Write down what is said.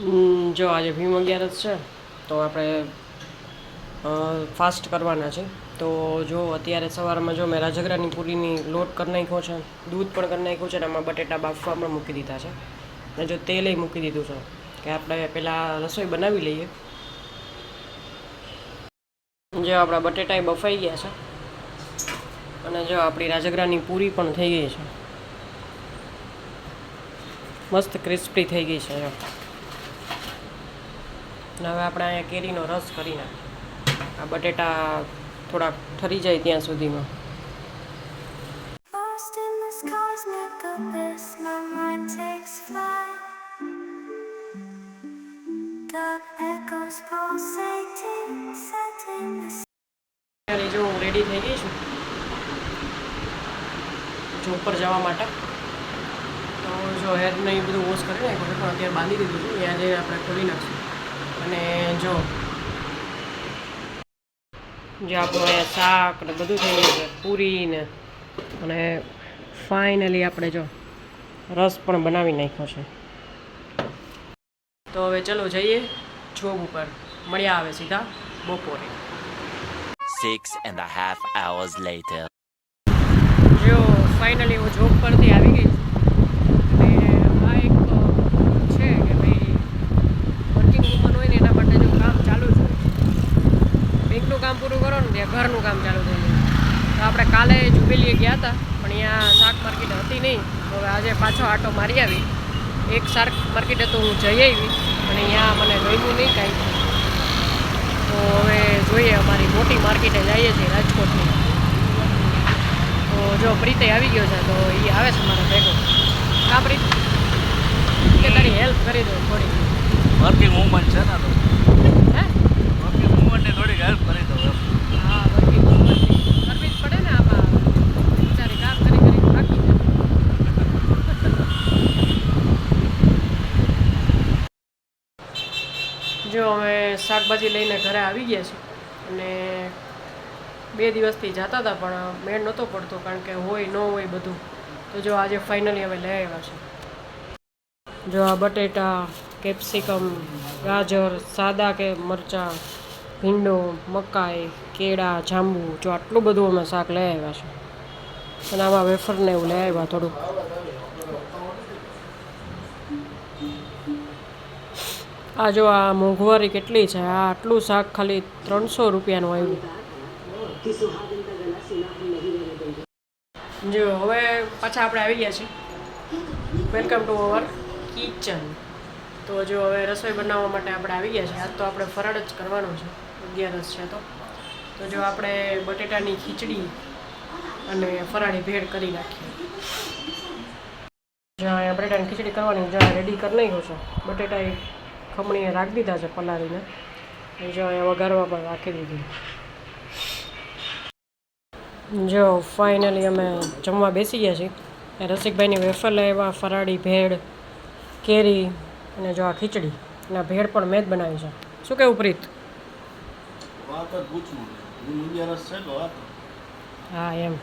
જો આજે ભીમ 11 છે તો આપણે ફાસ્ટ કરવાના છે. તો જો અત્યારે સવારમાં જો મેં રાજગરાની પૂરીની લોટ કરી નાખ્યો છે, દૂધ પણ કરી નાખ્યું છે, અને આમાં બટેટા બાફવા પણ મૂકી દીધા છે, અને જો તેલેય મૂકી દીધું છે કે આપણે પહેલાં રસોઈ બનાવી લઈએ. જો આપણા બટેટાય બફાઈ ગયા છે, અને જો આપણી રાજગરાની પૂરી પણ થઈ ગઈ છે, મસ્ત ક્રિસ્પી થઈ ગઈ છે. અને હવે આપણે અહીંયા કેરીનો રસ કરી નાખીએ, આ બટેટા થોડાક ઠરી જાય ત્યાં સુધીમાં. જો હું રેડી થઈ ગઈ છું જોબ પર જવા માટે. તો જો હેરને એ બધું વોશ કરી નાખ્યું છે, પણ અત્યારે બાંધી દીધું છે. ત્યાં જઈને આપણે ખોલી નાખશું. અને જો આપણું અહીંયા શાક ને બધું થઈ ગયું છે, પૂરી ને, અને ફાઇનલી આપણે જો રસ પણ બનાવી નાખ્યો છે. તો હવે ચલો જઈએ જોબ ઉપર, મળ્યા આવે સીધા બપોરે. 6.5 hours later. જો ફાઇનલી હું જોબ પરથી આવી ગઈ છું, અને આ એક છે કે ભાઈ વર્કિંગ વુમન હોય ને એના માટે જો કામ ચાલુ જ હોય. બેંકનું કામ પૂરું કરો ને ત્યાં ઘરનું કામ ચાલુ થઈ જાય. તો આપણે કાલે જુબેલીએ ગયા હતા, પણ અહીંયા શાક માર્કેટ હતી નહીં. તો હવે આજે પાછો આટો મારી આવી. એક શાક માર્કેટ હતું, હું જઈ આવી, અને અહીંયા મને ગમ્યું નહીં કાંઈ. તો હવે જોઈએ, અમારી મોટી માર્કેટે જઈએ છીએ રાજકોટની. તો જો પ્રીતે આવી ગયો છે, તો એ આવે છે મારા ભેગો. હા પ્રીત, કે તારી હેલ્પ કરી દો થોડી. વર્કિંગ વુમન છે ને, તો હે વર્કિંગ વુમનની થોડીક હેલ્પ કરી દો. હા, વર્કિંગ વુમનની કરવી જ પડે ને, આમાં બિચારી કામ કરી કરીને બાકી છે. જો અમે શાકભાજી લઈને ઘરે આવી ગયા છીએ, અને 2 દિવસથી જતા હતા પણ મેળ નહોતો પડતો, કારણ કે હોય ન હોય બધું. તો જો આજે ફાઇનલી અમે લઈ આવ્યા છે. જો આ બટેટા, કેપ્સિકમ, ગાજર, સાદા કે મરચાં, ભીંડો, મકાઈ, કેળા, જાંબુ, જો આટલું બધું અમે શાક લઈ આવ્યા છે. અને આમાં વેફરને એવું લઈ આવ્યા થોડુંક. આ જો આ મોંઘવારી કેટલી છે, આ આટલું શાક ખાલી 300 રૂપિયાનું આવ્યું. જો હવે પાછા આપણે આવી ગયા છીએ. Welcome to our kitchen. તો જો હવે રસોઈ બનાવવા માટે આપણે આવી ગયા છીએ. આજ તો આપણે ફરાળ જ કરવાનો છે, 11 છે તો. તો જો આપણે બટેટાની ખીચડી અને ફરાળી ભેળ કરી નાખીએ. જો અહીંયા બટેટાની ખીચડી કરવાની, જો રેડી કરી નાખ્યું છે. બટેટા ખમણીએ રાખી દીધા છે પલાળીને. જો અહીંયા વઘારવા પણ રાખી દીધી. જો ફાઇનલી અમે જમવા બેસી ગયા છીએ. રસિકભાઈની વેફર લઈ આવ્યા, ફરાળી ભેળ, કેરી, અને જો આ ખીચડી, અને આ ભેળ પણ મેં જ બનાવી છે. શું કહેવું પ્રીત? વાત જ પૂછવું, 11 છે તો વાત. હા એમ.